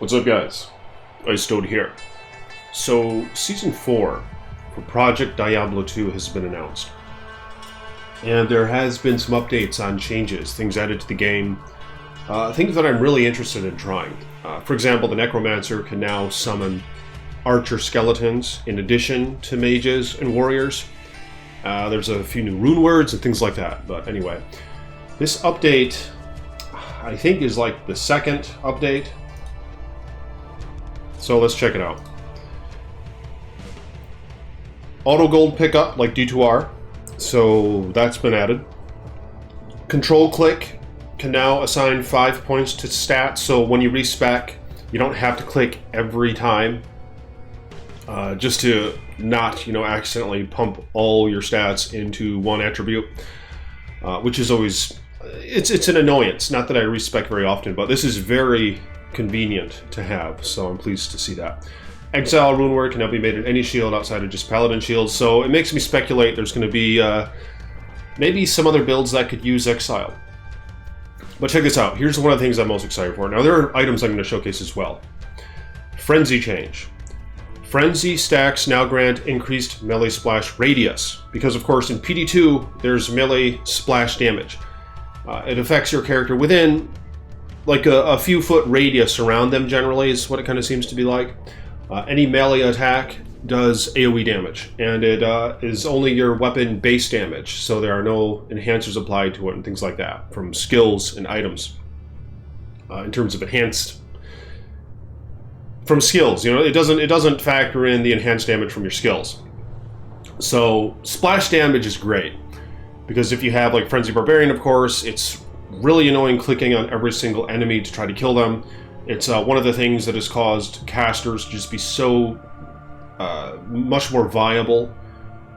What's up, guys? Iceman here. So, Season 4 for Project Diablo 2 has been announced. And there has been some updates on changes, things added to the game, things that I'm really interested in trying. For example, the Necromancer can now summon archer skeletons in addition to mages and warriors. There's a few new rune words and things like that, but anyway. This update, I think, is like the second update. So let's check it out. Auto gold pickup like D2R, so that's been added. Control click can now assign 5 points to stats, so when you respec, you don't have to click every time, just to not, accidentally pump all your stats into one attribute, which is always, it's an annoyance. Not that I respec very often, but this is very convenient to have, so I'm pleased to see that. Exile rune word can now be made in any shield outside of just paladin shields, so it makes me speculate there's going to be maybe some other builds that could use exile. But check this out, here's one of the things I'm most excited for. Now there are items I'm going to showcase as well. Frenzy change. Frenzy stacks now grant increased melee splash radius, because of course in PD2 there's melee splash damage. It affects your character within like a few foot radius around them, generally, is what it kind of seems to be like. Any melee attack does AoE damage, and it is only your weapon base damage, so there are no enhancers applied to it and things like that from skills and items. In terms of enhanced from skills, it doesn't factor in the enhanced damage from your skills. So splash damage is great, because if you have like Frenzy Barbarian, of course, it's really annoying clicking on every single enemy to try to kill them. It's one of the things that has caused casters to just be so much more viable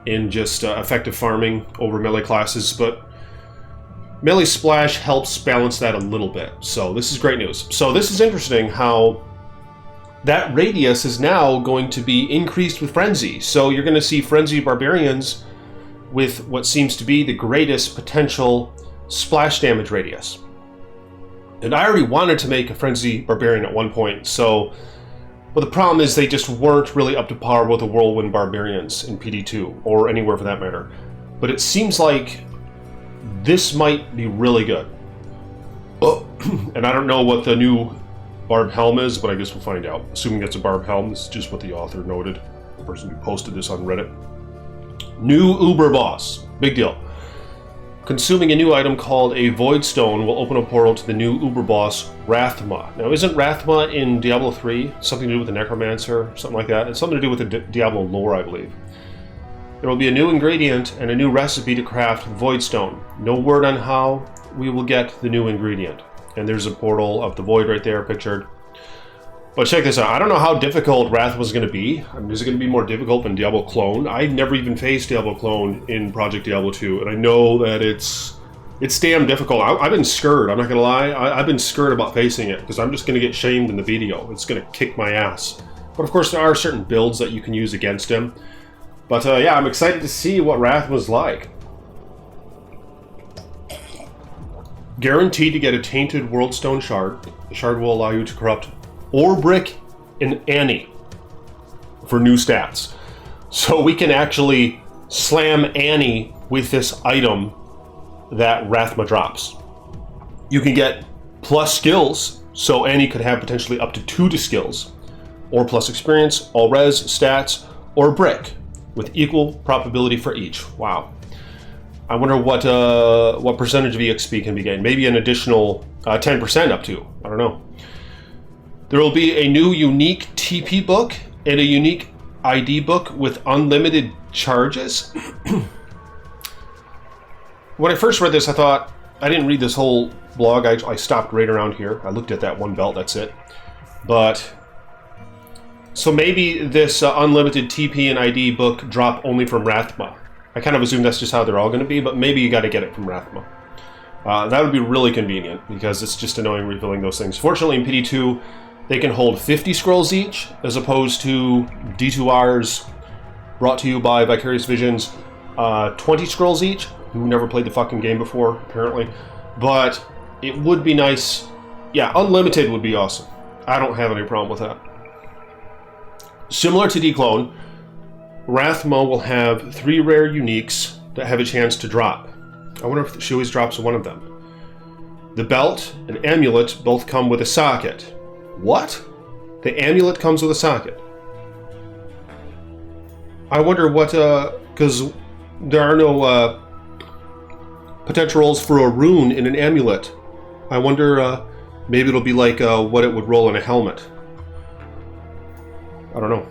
in just effective farming over melee classes, but melee splash helps balance that a little bit, so this is great news. So this is interesting how that radius is now going to be increased with Frenzy, so you're going to see Frenzy Barbarians with what seems to be the greatest potential splash damage radius. And I already wanted to make a Frenzy Barbarian at one point, but the problem is they just weren't really up to par with the Whirlwind Barbarians in PD2, or anywhere for that matter. But it seems like this might be really good. And I don't know what the new Barb Helm is, but I guess we'll find out. Assuming it's a Barb Helm, this is just what the author noted, the person who posted this on Reddit. New Uber Boss, big deal. Consuming a new item called a Void Stone will open a portal to the new Uber boss, Rathma. Now, isn't Rathma in Diablo 3 something to do with the Necromancer, something like that? It's something to do with the Diablo lore, I believe. There will be a new ingredient and a new recipe to craft Void Stone. No word on how we will get the new ingredient. And there's a portal of the Void right there pictured. But check this out. I don't know how difficult Rathma is going to be. I mean, is it going to be more difficult than Diablo Clone? I've never even faced Diablo Clone in Project Diablo 2, and I know that it's damn difficult. I've been scared, I'm not going to lie. I've been scared about facing it, because I'm just going to get shamed in the video. It's going to kick my ass. But of course, there are certain builds that you can use against him. But yeah, I'm excited to see what Rathma's like. Guaranteed to get a Tainted Worldstone Shard. The shard will allow you to corrupt Orbrick and Annie for new stats. So we can actually slam Annie with this item that Rathma drops. You can get plus skills, so Annie could have potentially up to 2 to skills, or plus experience, all res, stats, or brick, with equal probability for each. Wow. I wonder what percentage of EXP can be gained. Maybe an additional 10% up to. I don't know. There will be a new unique TP book and a unique ID book with unlimited charges. When I first read this, I thought, I didn't read this whole blog. I stopped right around here. I looked at that one belt, that's it. But, so maybe this unlimited TP and ID book drop only from Rathma. I kind of assume that's just how they're all going to be, but maybe you got to get it from Rathma. That would be really convenient, because it's just annoying refilling those things. Fortunately, in PD2, they can hold 50 scrolls each, as opposed to D2R's, brought to you by Vicarious Visions, 20 scrolls each, who never played the fucking game before, apparently. But it would be nice. Yeah, unlimited would be awesome. I don't have any problem with that. Similar to Declone, Rathmo will have 3 rare uniques that have a chance to drop. I wonder if she always drops one of them. The belt and amulet both come with a socket. What? The amulet comes with a socket. I wonder what, because there are no potential roles for a rune in an amulet. I wonder, maybe it'll be like what it would roll in a helmet. I don't know.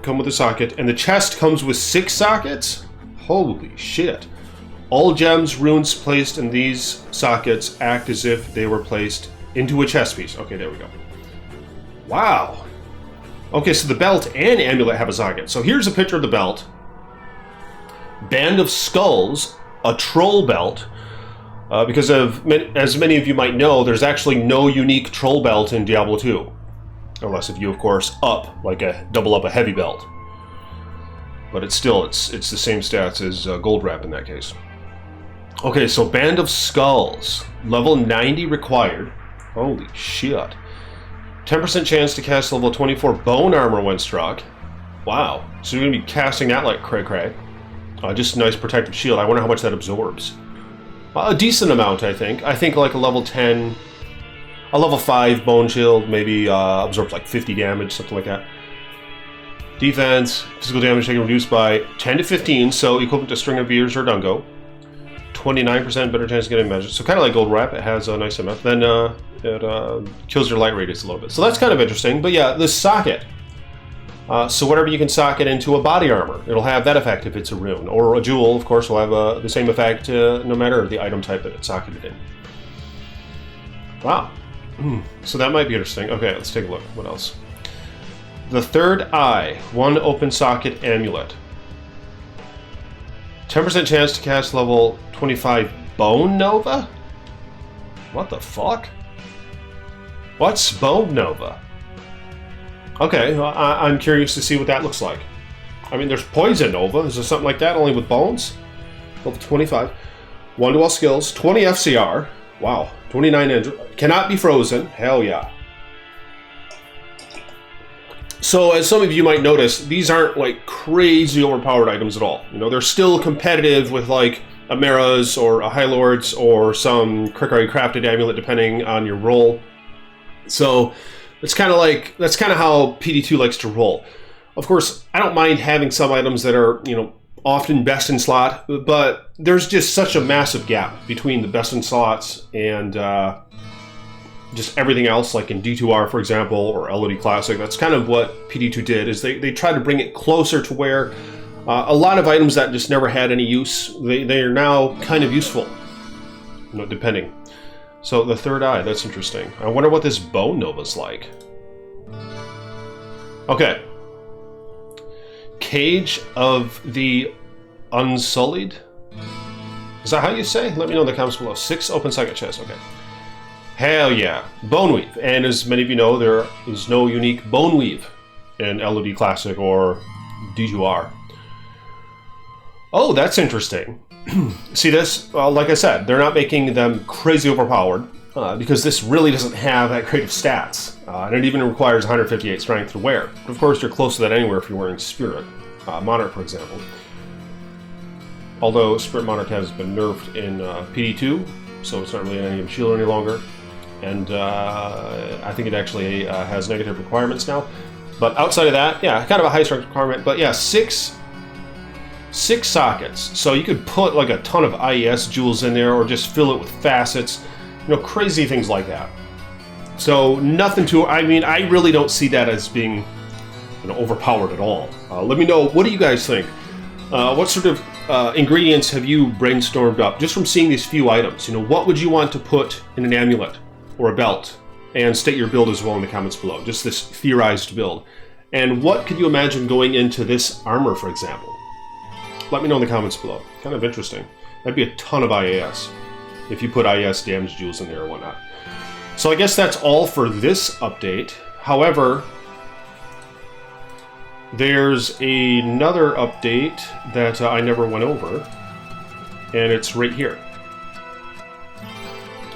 Come with a socket, and the chest comes with 6 sockets? Holy shit. All gems, runes placed in these sockets act as if they were placed into a chest piece. Okay, there we go. Wow. Okay, so the belt and amulet have a socket. So here's a picture of the belt. Band of Skulls, a troll belt. Because as many of you might know, there's actually no unique troll belt in Diablo 2. Unless if you, of course, double up a heavy belt. But it's the same stats as gold wrap in that case. Okay, so Band of Skulls. Level 90 required. Holy shit. 10% chance to cast level 24 bone armor when struck. Wow. So you're going to be casting that like cray-cray. Just a nice protective shield. I wonder how much that absorbs. A decent amount, I think. I think like a level 10... A level 5 bone shield maybe absorbs like 50 damage, something like that. Defense, physical damage taken reduced by 10 to 15, so equivalent to String of Veers or Dungo. 29% better chance of getting magic. So kind of like gold wrap, it has a nice amount. Then it kills your light radius a little bit. So that's kind of interesting. But yeah, this socket. So whatever you can socket into a body armor, it'll have that effect if it's a rune. Or a jewel, of course, will have the same effect no matter the item type that it's socketed in. Wow. So that might be interesting. Okay, let's take a look. What else? The Third Eye, 1 open socket amulet. 10% chance to cast level 25 Bone Nova? What the fuck? What's Bone Nova? Okay, I'm curious to see what that looks like. I mean, there's Poison Nova. Is there something like that, only with bones? Level 25. 1 to all skills. 20 FCR. Wow. 29 inch. Cannot be frozen. Hell yeah. So, as some of you might notice, these aren't like crazy overpowered items at all. You know, they're still competitive with like a Mara's or a High Lord's or some Krikari crafted amulet, depending on your role. So, that's kind of how PD2 likes to roll. Of course, I don't mind having some items that are, you know, often best in slot, but there's just such a massive gap between the best in slots and just everything else, like in D2R, for example, or LOD Classic. That's kind of what PD2 did, is they tried to bring it closer to where a lot of items that just never had any use, they are now kind of useful, you know, depending. So the Third Eye, that's interesting. I wonder what this Bone Nova's like. Okay. Cage of the Unsullied? Is that how you say? Let me know in the comments below. 6 open socket chests, okay. Hell yeah. Bone Weave. And as many of you know, there is no unique Bone Weave in LOD Classic or D2R. Oh, that's interesting. See this? Like I said, they're not making them crazy overpowered because this really doesn't have that great of stats. And it even requires 158 strength to wear. But of course, you're close to that anywhere if you're wearing Spirit. Monarch, for example. Although Spirit Monarch has been nerfed in PD2, so it's not really any shield any longer. And I think it actually has negative requirements now. But outside of that, yeah, kind of a high strength requirement. But yeah, 6 sockets. So you could put like a ton of IES jewels in there or just fill it with facets. You know, crazy things like that. So nothing to, I mean, I really don't see that as being, you know, overpowered at all. Let me know, what do you guys think? What sort of ingredients have you brainstormed up just from seeing these few items? You know, what would you want to put in an amulet or a belt? And state your build as well in the comments below, just this theorized build. And what could you imagine going into this armor, for example? Let me know in the comments below. Kind of interesting. That'd be a ton of IAS if you put IAS damage jewels in there or whatnot. So I guess that's all for this update. However, there's another update that I never went over, and it's right here.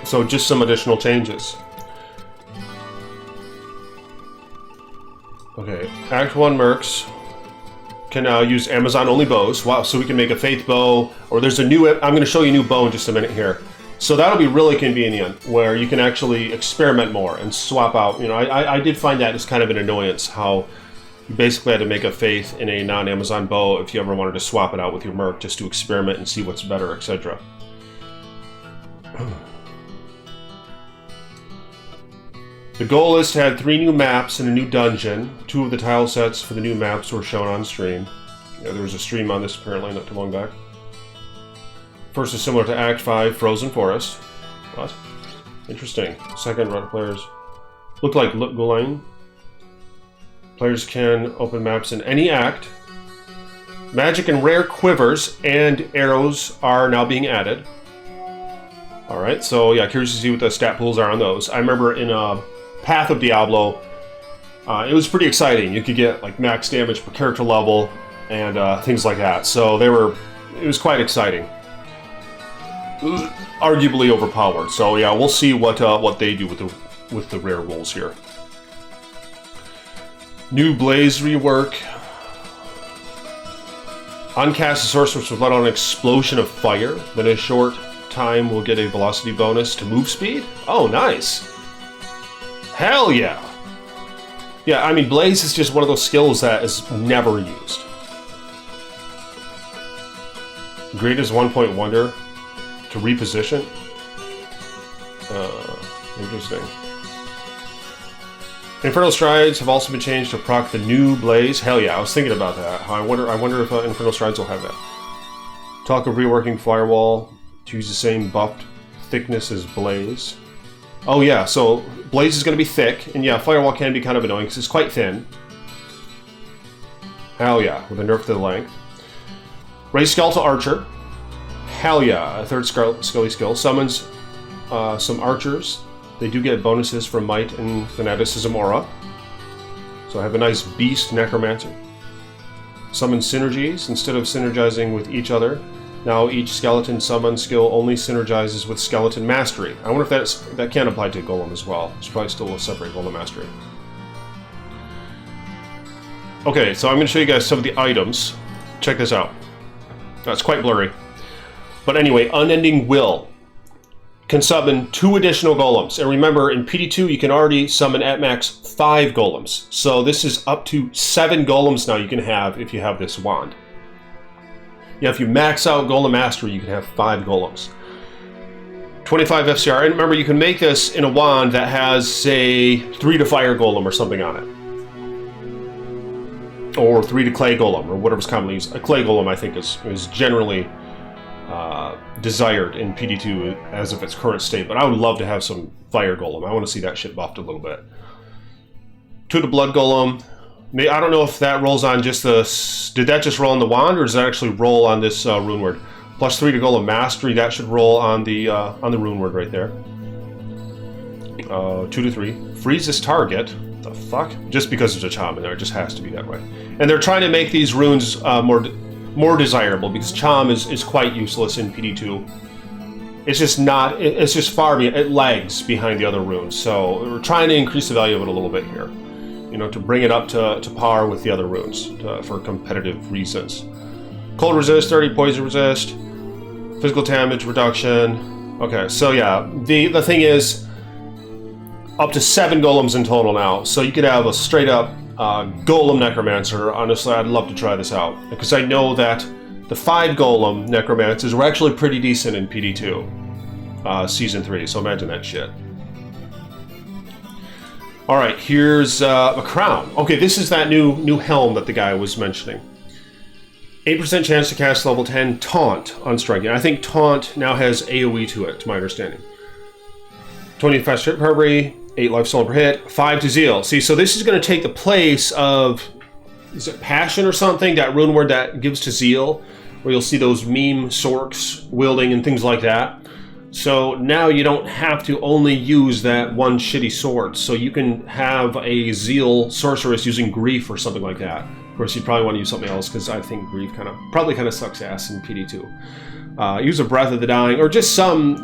So just some additional changes. Okay, Act 1 mercs can now use Amazon-only bows. Wow, so we can make a Faith bow, or there's a new... I'm going to show you a new bow in just a minute here. So that'll be really convenient, where you can actually experiment more and swap out. You know, I did find that as kind of an annoyance, how you basically had to make a Faith in a non-Amazon bow if you ever wanted to swap it out with your merc, just to experiment and see what's better, etc. The goal is to add 3 new maps and a new dungeon. 2 of the tile sets for the new maps were shown on stream. Yeah, there was a stream on this apparently not too long back. First is similar to Act 5, Frozen Forest. What? Interesting. Second, run players look like Gulain. Players can open maps in any act. Magic and rare quivers and arrows are now being added. Alright, so yeah, curious to see what the stat pools are on those. I remember in Path of Diablo, it was pretty exciting. You could get like max damage per character level and things like that. So it was quite exciting. Arguably overpowered. So yeah, we'll see what they do with the rare rolls here. New Blaze rework. Uncast sorceress will let out an explosion of fire. Then in a short time we'll get a velocity bonus to move speed. Oh, nice. Hell yeah. Yeah, I mean, Blaze is just one of those skills that is never used. Greatest 1-point wonder to reposition. Interesting. Infernal Strides have also been changed to proc the new Blaze. Hell yeah, I was thinking about that. I wonder if Infernal Strides will have that. Talk of reworking Firewall to use the same buffed thickness as Blaze. Oh yeah, so Blaze is going to be thick, and yeah, Firewall can be kind of annoying because it's quite thin. Hell yeah, with a nerf to the length. Raise Skeletal Archer. Hell yeah, a third Scully skill. Summons some archers. They do get bonuses from Might and Fanaticism Aura. So I have a nice Beast Necromancer. Summon synergies instead of synergizing with each other. Now each skeleton summon skill only synergizes with skeleton mastery. I wonder if that can apply to Golem as well. It's probably still a separate Golem mastery. Okay, so I'm going to show you guys some of the items. Check this out. That's quite blurry. But anyway, Unending Will can summon 2 additional golems. And remember, in PD2 you can already summon at max 5 golems. So this is up to 7 golems now you can have if you have this wand. Yeah, if you max out Golem Mastery, you can have 5 golems. 25 FCR, and remember you can make this in a wand that has, say, 3 to Fire Golem or something on it. Or 3 to Clay Golem, or whatever's commonly used. A Clay Golem, I think, is generally desired in PD2 as of its current state, but I would love to have some Fire Golem. I want to see that shit buffed a little bit. 2 to Blood Golem. I don't know if that rolls on just the... Did that just roll on the wand, or does that actually roll on this rune word? Plus 3 to Golem Mastery, that should roll on the rune word right there. 2 to 3. Freeze this target. The fuck? Just because there's a charm in there, it just has to be that way. And they're trying to make these runes more desirable, because charm is quite useless in PD2. It's just not... It's just far... It lags behind the other runes, so we're trying to increase the value of it a little bit here. You know, to bring it up to par with the other runes for competitive reasons. Cold resist, 30 poison resist, physical damage reduction. Okay, so yeah, the thing is up to 7 golems in total now. So you could have a straight up golem necromancer. Honestly, I'd love to try this out because I know that the 5 golem necromancers were actually pretty decent in PD2 Season 3. So imagine that shit. Alright, here's a crown. Okay, this is that new helm that the guy was mentioning. 8% chance to cast level 10 Taunt on striking. I think Taunt now has AoE to it, to my understanding. 20 fast hit recovery, 8 life stolen per hit, 5 to Zeal. See, so this is going to take the place of... Is it Passion or something? That rune word that gives to Zeal, where you'll see those meme sorks wielding and things like that. So now you don't have to only use that one shitty sword. So you can have a Zeal sorceress using Grief or something like that. Of course, you'd probably want to use something else because I think Grief probably kind of sucks ass in PD2. Use a Breath of the Dying, or just some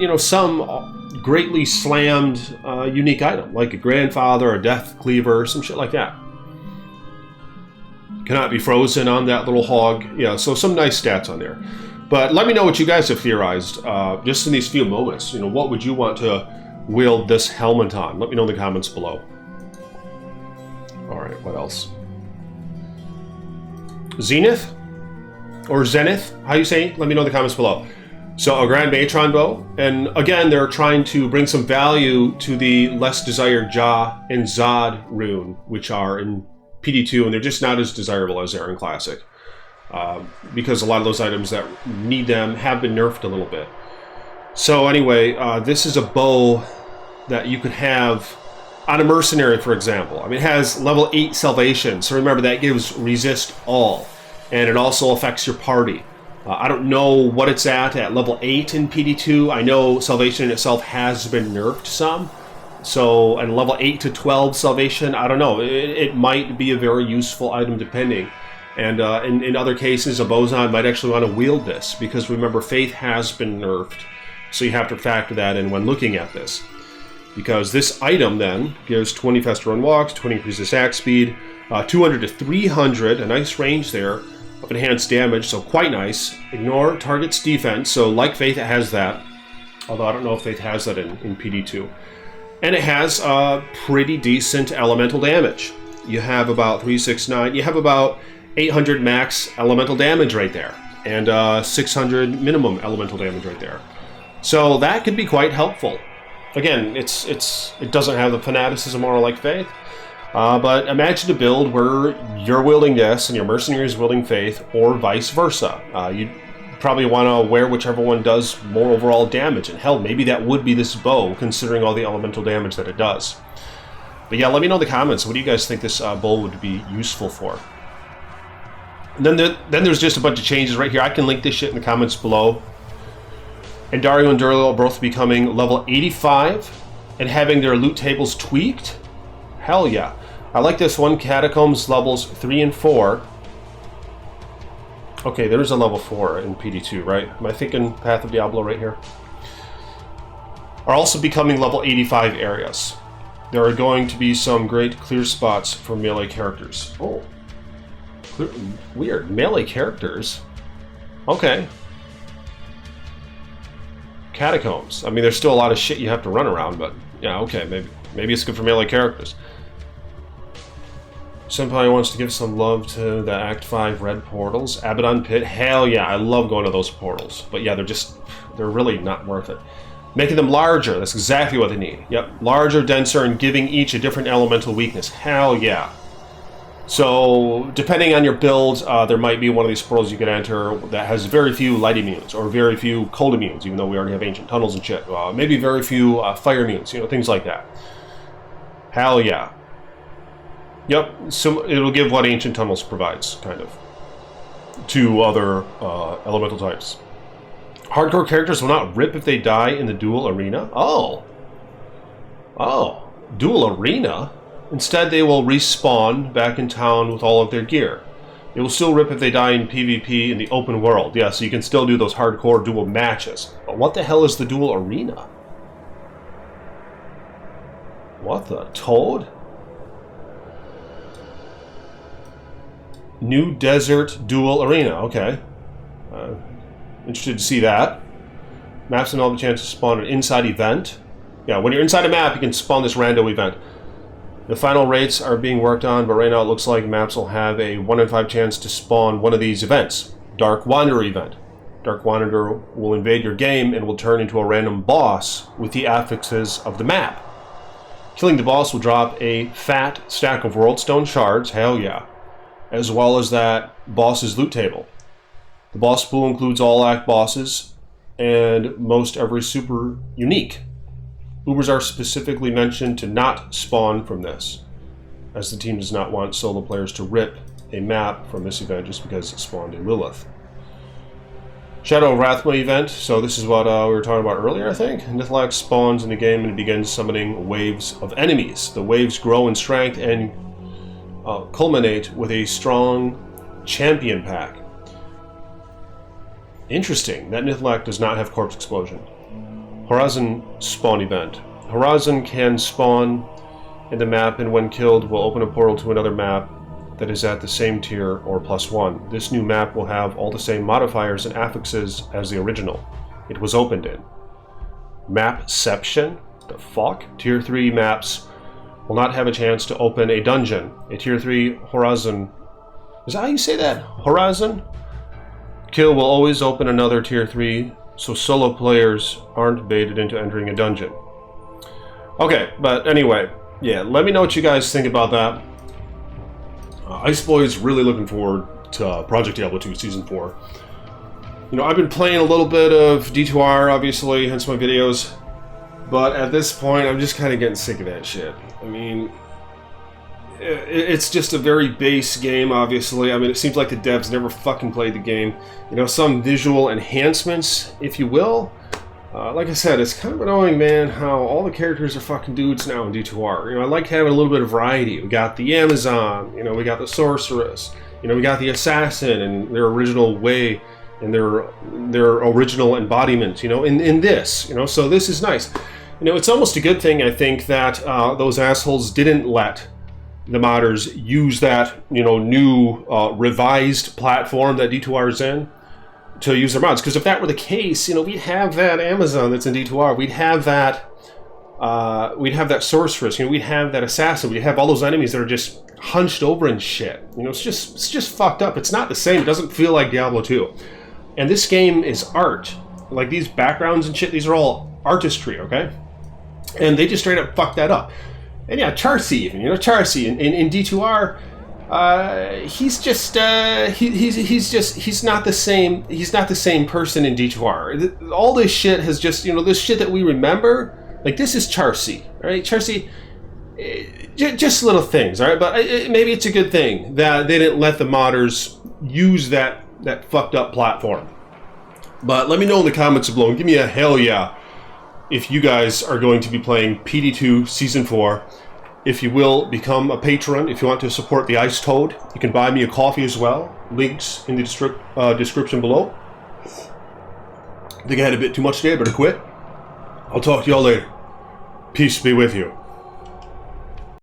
greatly slammed unique item, like a Grandfather, a Death Cleaver, some shit like that. Cannot be frozen on that little hog. Yeah, so some nice stats on there. But let me know what you guys have theorized just in these few moments. You know, what would you want to wield this helmet on? Let me know in the comments below. All right, what else? Zenith? Or Zenith? How you say it? Let me know in the comments below. So a Grand Matron bow. And again, they're trying to bring some value to the less desired Ja and Zod rune, which are in PD2, and they're just not as desirable as they are in Classic. Because a lot of those items that need them have been nerfed a little bit. So anyway, this is a bow that you could have on a mercenary, for example. I mean, it has level 8 salvation, so remember that gives resist all, and it also affects your party. I don't know what it's at level 8 in PD2. I know salvation itself has been nerfed some, so and level 8 to 12 salvation, I don't know. It might be a very useful item depending. And in other cases, a Bozon might actually want to wield this, because remember, Faith has been nerfed, so you have to factor that in when looking at this. Because this item then gives 20 faster run walks, 20 increases attack speed, 200 to 300, a nice range there of enhanced damage, so quite nice. Ignore target's defense, so like Faith it has that, although I don't know if Faith has that in PD2. And it has pretty decent elemental damage. You have about 369, you have about 800 max elemental damage right there, and 600 minimum elemental damage right there. So that could be quite helpful. Again, it doesn't have the fanaticism aura like Faith, but imagine a build where you're wielding this and your mercenary is wielding Faith, or vice versa. You'd probably want to wear whichever one does more overall damage, and hell, maybe that would be this bow, considering all the elemental damage that it does. But yeah, let me know in the comments, what do you guys think this bow would be useful for? And then there's just a bunch of changes right here. I can link this shit in the comments below. And Dario and Durlo are both becoming level 85 and having their loot tables tweaked. Hell yeah. I like this one, Catacombs levels 3 and 4. Okay, there's a level 4 in PD2, right? Am I thinking Path of Diablo right here? Are also becoming level 85 areas. There are going to be some great clear spots for melee characters. Oh. Weird. Melee characters? Okay. Catacombs. I mean, there's still a lot of shit you have to run around, but yeah, okay, maybe it's good for melee characters. Senpai wants to give some love to the Act 5 red portals. Abaddon Pit, hell yeah, I love going to those portals. But yeah, they're really not worth it. Making them larger, that's exactly what they need. Yep, larger, denser, and giving each a different elemental weakness. Hell yeah. So, depending on your build, there might be one of these portals you can enter that has very few light immunes, or very few cold immunes, even though we already have ancient tunnels and shit. Maybe very few fire immunes, you know, things like that. Hell yeah. Yep, so it'll give what ancient tunnels provides, kind of, to other elemental types. Hardcore characters will not rip if they die in the duel arena? Oh. Oh. Duel arena? Instead, they will respawn back in town with all of their gear. They will still rip if they die in PvP in the open world. Yeah, so you can still do those hardcore duel matches. But what the hell is the duel arena? What the toad? New Desert Duel Arena. Okay. Interested to see that. Maps and all the chance to spawn an inside event. Yeah, when you're inside a map, you can spawn this rando event. The final rates are being worked on, but right now it looks like maps will have a 1 in 5 chance to spawn one of these events. Dark Wanderer event. Dark Wanderer will invade your game and will turn into a random boss with the affixes of the map. Killing the boss will drop a fat stack of Worldstone shards, hell yeah, as well as that boss's loot table. The boss pool includes all act bosses and most every super unique. Ubers are specifically mentioned to not spawn from this, as the team does not want solo players to rip a map from this event just because it spawned a Lilith. Shadow of Wrathma event, so this is what we were talking about earlier, I think. Nithlag spawns in the game and begins summoning waves of enemies. The waves grow in strength and culminate with a strong champion pack. Interesting, that Nithlag does not have Corpse Explosion. Horizon spawn event. Horizon can spawn in the map and when killed will open a portal to another map that is at the same tier or +1. This new map will have all the same modifiers and affixes as the original it was opened in. Mapception? The fuck? Tier 3 maps will not have a chance to open a dungeon. A Tier 3 horizon... Is that how you say that? Horizon? Kill will always open another Tier 3, so solo players aren't baited into entering a dungeon. Okay, but anyway, yeah, let me know what you guys think about that. Iceboy is really looking forward to Project Diablo 2 Season 4. You know, I've been playing a little bit of D2R, obviously, hence my videos. But at this point, I'm just kind of getting sick of that shit. I mean, it's just a very base game, obviously. I mean, it seems like the devs never fucking played the game. You know, some visual enhancements, if you will. Like I said, it's kind of annoying, man, how all the characters are fucking dudes now in D2R. You know, I like having a little bit of variety. We got the Amazon, you know, we got the Sorceress, you know, we got the Assassin and their original way and their original embodiment, you know, in this, you know, so this is nice. You know, it's almost a good thing, I think, that those assholes didn't let the modders use that, you know, new revised platform that D2R is in to use their mods. Because if that were the case, you know, we'd have that Amazon that's in D2R, we'd have that Sorceress, you know, we'd have that Assassin, we'd have all those enemies that are just hunched over and shit. You know, it's just fucked up. It's not the same. It doesn't feel like Diablo 2. And this game is art. Like, these backgrounds and shit, these are all artistry, okay? And they just straight up fucked that up. And yeah, Charcy even, you know, Charcy in D2R, he's not the same person in D2R. All this shit has just, you know, this shit that we remember, like, this is Charcy, right? Charcy, just little things, all right? But maybe it's a good thing that they didn't let the modders use that fucked up platform. But let me know in the comments below. Give me a hell yeah if you guys are going to be playing PD2 Season 4. If you will, become a patron. If you want to support the Ice Toad, you can buy me a coffee as well. Links in the description below. I think I had a bit too much today. I better quit. I'll talk to y'all later. Peace be with you.